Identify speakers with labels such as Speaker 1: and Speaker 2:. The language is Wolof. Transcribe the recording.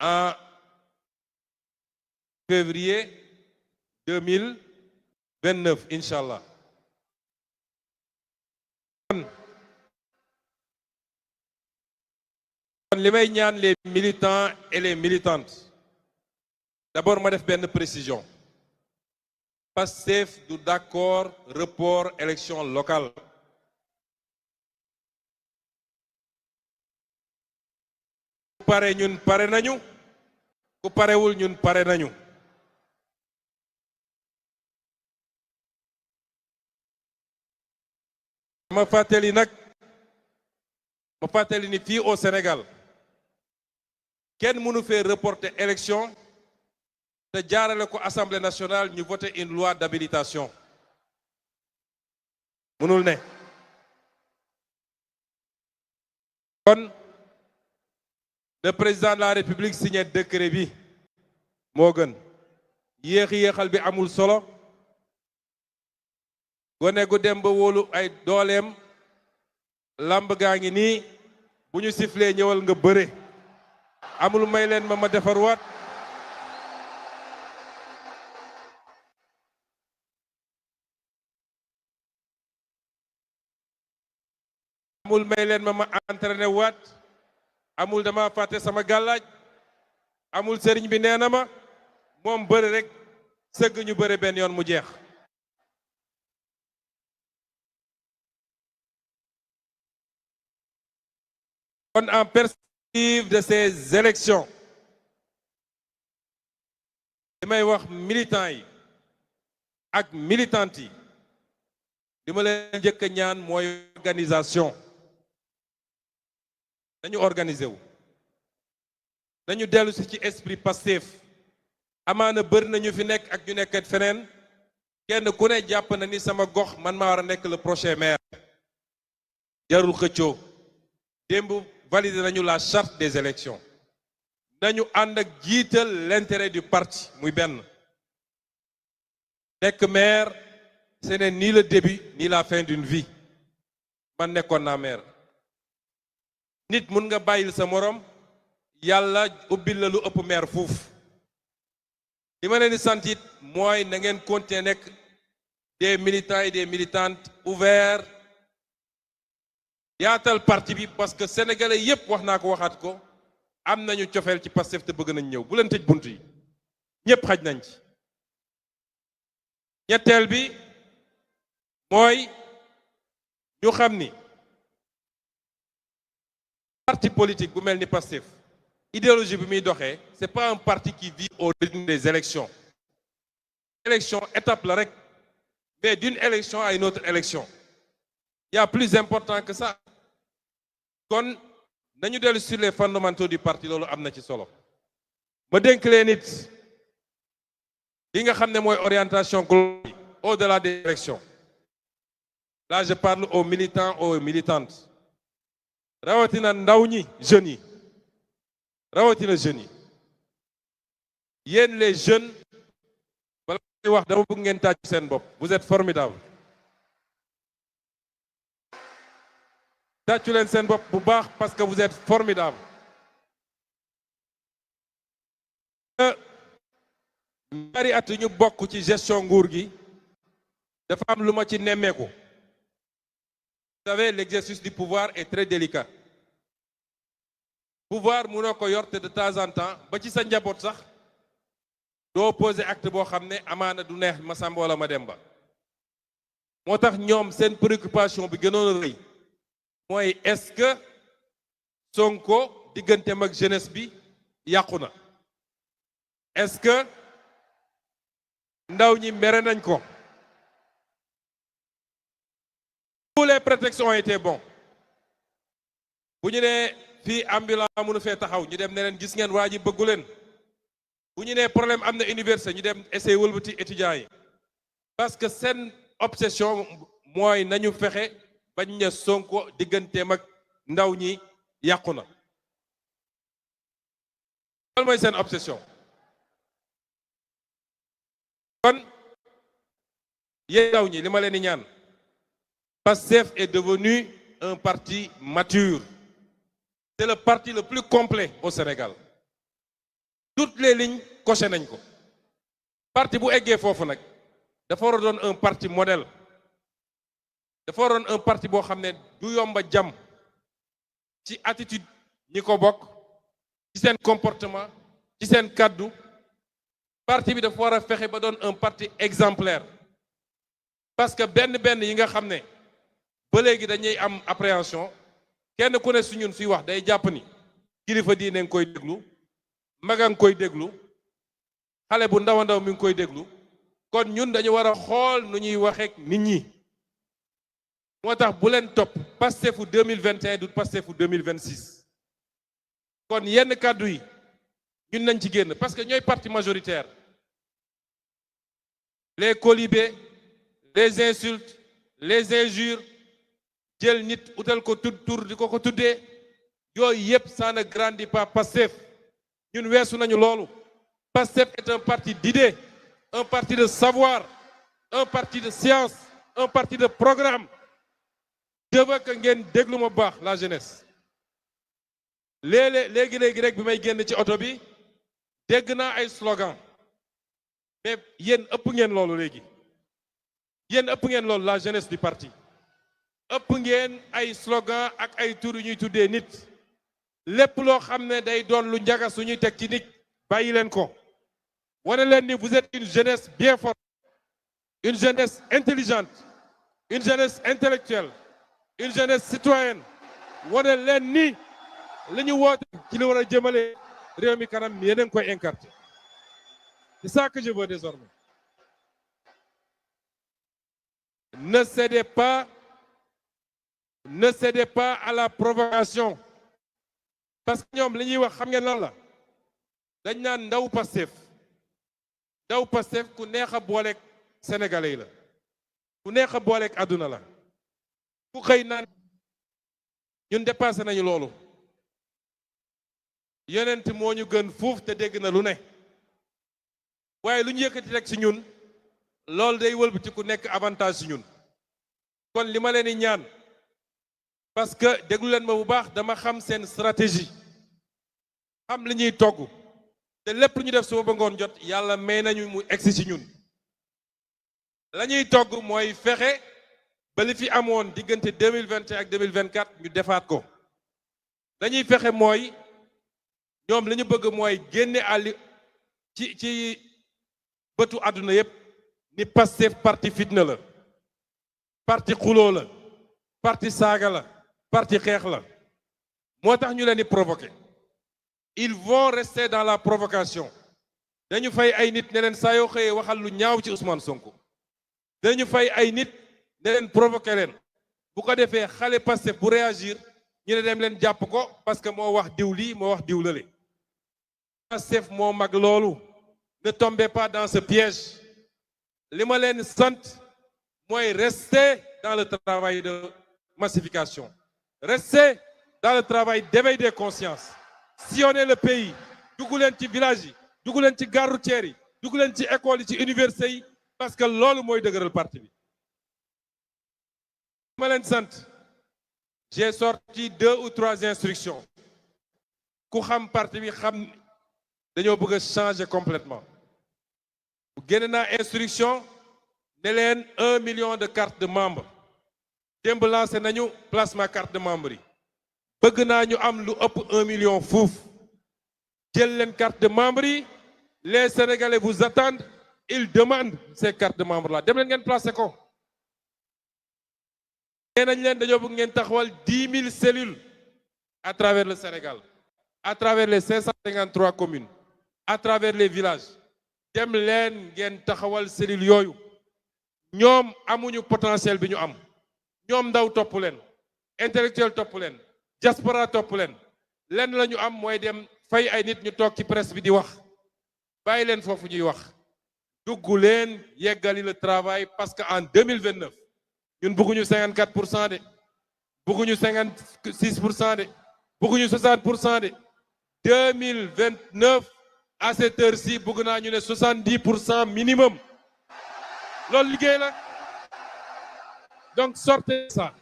Speaker 1: en février 2029 Inch'Allah. kon li may ñaan les militants et les militantes d'abord ma def benn précision. Pastef du d'accord report élection locale. ku pare ñun pare nañu ku parewul ñun pare nañu. ma fàttali ni fii au Sénégal kenn mënu fee reporter élection te jaarale ko Assemblée nationale ñu voter une loi d'habilitation mënul ne. kon le président de la République signé décret bi moo gën. yéexal bi amul solo. gone gu dem ba wóolu ay dooleem lamb gaa ngi nii bu ñu sifflee ñëwal nga bëre. amul may leen ma defarwaat. amul may leen ma entraîné waat. amul dama fàtte sama gàllaaj. amul sëriñ bi nee na ma moom bëre rek sëgg ñu bëre benn yoon mu jeex. kon en perspective de ces élections li may wax militants yi ak militantes yi li ma leen njëkk a ñaan mooy organisation. nañu organiser wu. nañu dellu si ci esprit Pastef. amaana bëri nañu fi nekk ak ñu nekk feneen kenn ku ne jàpp na ni sama gox man maa war a nekk le prochain maire. jarul xëccoo. démb validé nañu la charte des élections. nañu ànd ak jiital l'intérêt du parti muy benn. nekk maire ce n'est ni le début ni la fin d'une vie. man nekkoon naa maire. nit mun nga bàyyil sa morom yàlla ubbil la lu ëpp maire fuuf. li ma leen di sant it mooy na ngeen continuer nekk des militants et des militantes ouverts. yaatal parti bi parce que sénégalais yépp wax naa ko waxaat ko am nañu cofeel ci Pastef te bëgg nañ ñëw bu leen tëj bunt yi ñépp xaj nañ ci. ñetteel bi mooy ñu xam ni parti politique bu mel ni Pastef idéologie bi muy doxee c'est pas un parti qui vit au rythme des élections. élection étape la rek mais d'une élection à une autre élection il y a plus important que ça. kon nañu dellu sur les fondamentaux du parti loolu am na ci solo. ma dénk leen nit li nga xam ne mooy orientation globale au-delà des élections. là je parle aux militants aux militantes. rawatina ndaw ñi jeunes yi. rawatina jeunes yi. yéen les jeunes bala may wax dama bëgg ngeen tàcc seen bopp. vous êtes formidables. tàccu leen seen bopp bu baax parce que vous êtes formidables. ñaari at ñu bokk ci gestion nguur gi dafa am lu ma ci nemmeeku. vous savez l'exercice du pouvoir est très délicat. pouvoir mënoo ko yor te de temps en temps ba ci sa njaboot sax doo poser acte boo xam ne amaana du neex ma Samba wala ma Demba. moo tax ñoom seen préoccupation bi gënoon a rëy mooy est-ce que Sonko digganteem ak jeunesse bi yàqu na. est-ce que ndaw ñi mere nañ ko. tous les prétextes ont été bons. bu ñu nee fii ambulant mënu fee taxaw ñu dem ne leen gis ngeen waa ji bëggu leen. bu ñu nee problème am na université ñu dem essayer wëlbati étudiants yi. parce que seen obsession mooy nañu fexe bañ ne Sonko digganteem ak ndaw ñi yàqu na. loolu mooy seen obsession. kon yéen ndaw ñi li ma leen di ñaan. Pastef est devenu un parti mature. C'est le parti le plus complet au Sénégal. toutes les lignes coché nañ ko parti bu eggee foofu nag dafa war a doon un parti modèle dafa war a doon un parti boo xam ne du yomba jàmm ci attitude ñi ko bokk ci seen comportement ci seen kàddu parti bi dafa war a fexe ba doon un parti exemplaire parce que benn yi nga xam ne ba léegi dañuy am appréhension kenn ku ne su ñun suy wax day jàpp ni kilifa diine nga koy déglu maga nga koy déglu xale bu ndaw a ndaw mi ngi koy déglu kon ñun dañu war a xool nu ñuy waxeek nit ñi moo tax bu leen topp Pastefu 2021 du Pastefu 2026 kon yenn kàddu yi ñun nañ ci génn parce que ñooy parti majoritaire les colibés les insultes les injures jël nit utal ko tur di ko tuddee yooyu yëpp ça ne grandit pas Pastef ñun weesu nañu loolu Pastef est un parti d'idées un parti de savoir un parti de science un parti de programme je veux que ngeen déglu ma baax la jeunesse léegi rek bi may génn ci oto bi dégg naa ay slogan mais yéen ëpp ngeen loolu léegi yéen ëpp ngeen loolu la jeunesse du parti ëpp ngeen ay slogan ak ay tur yu ñuy tuddee nit lépp loo xam ne day doon lu njaga suñuy teg ci nit bàyyi leen ko wane leen ni vous êtes une jeunesse bien forte une jeunesse intelligente une jeunesse intellectuelle une jeunesse citoyenne wane leen ni li ñu woote ci li war a jëmale réew mi kanam yéen a ngi koy incarner c'est ça que je veux désormais ne cédez pas à la provocation parce que ñoom li ñuy wax xam ngeen lan la dañ naan ndaw Pastef ku neex a booleeg sénégalais yi la ku neex a booleeg àdduna la ku xëy naan ñun dépassé nañu loolu yonent moo ñu gën fuuf te dégg na lu ne waaye lu ñu yëkkati rek ci ñun loolu day wëlbati ku nekk avantage ci ñun kon li ma leen di ñaan parce que déglu leen ma bu baax dama xam seen stratégie xam li ñuy togg te lépp lu ñu def suba ba ngoon jot yàlla may nañu mu egsi ci ñun la ñuy togg mooy fexe ba li fi amoon diggante 2021 ak 2024 ñu defaat ko dañuy fexe mooy ñoom li ñu bëgg mooy génne àlli ci bëtu àdduna yépp ni Pastef parti fitna la parti xuloo la parti saaga la parti xeex la moo tax ñu leen di provoquer ils vont rester dans la provocation dañu fay ay nit ne leen saa yoo xëyee waxal lu ñaaw ci Ousmane Sonko dañu fay ay nit ne leen provoquer leen bu ko defee xale Pastef bu réagir ñu ne dem leen jàpp ko parce que moo wax diw lii moo wax diw lale Pastef moo mag loolu ne tombez pas dans ce piège li ma leen sant mooy rester dans le travail de massification rester dans le travail d'éveil des consciences sillonner le pays dugg leen ci village yi dugg leen ci gare routière yi dugg leen ci école yi ci université yi parce que loolu mooy dëgëral parti bi li ma leen sant j'ai sorti 2 ou 3 instructions ku xam parti bi xam dañoo bëgg a changer complètement génne naa instruction ne leen 1 million de cartes de membres démb lancé nañu placement carte de membre yi bëgg naa ñu am lu ëpp 1 million fuuf jël leen carte de membre yi les sénégalais vous attendent ils demandent ces cartes de membre là dem leen ngeen placé ko nee nañ leen dañoo bëgg ngeen taxawal 10 000 cellules à travers le Sénégal à travers les 553 communes à travers les villages dem leen ngeen taxawal cellules yooyu ñoom amuñu potentiel bi ñu am ñoom ndaw topp leen intellectuel topp leen diaspora topp leen lenn la ñu am mooy dem fay ay nit ñu toog ci presse bi di wax bàyyi leen foofu ñuy wax dugg leen yeggali le travail parce que en 2029 ñun bëgguñu 54% de bëgguñu 56% de bëgguñu 60% de 2029 à cette heure-ci bëgg naa ñu ne 70% minimum loolu liggéey la donc sortez ça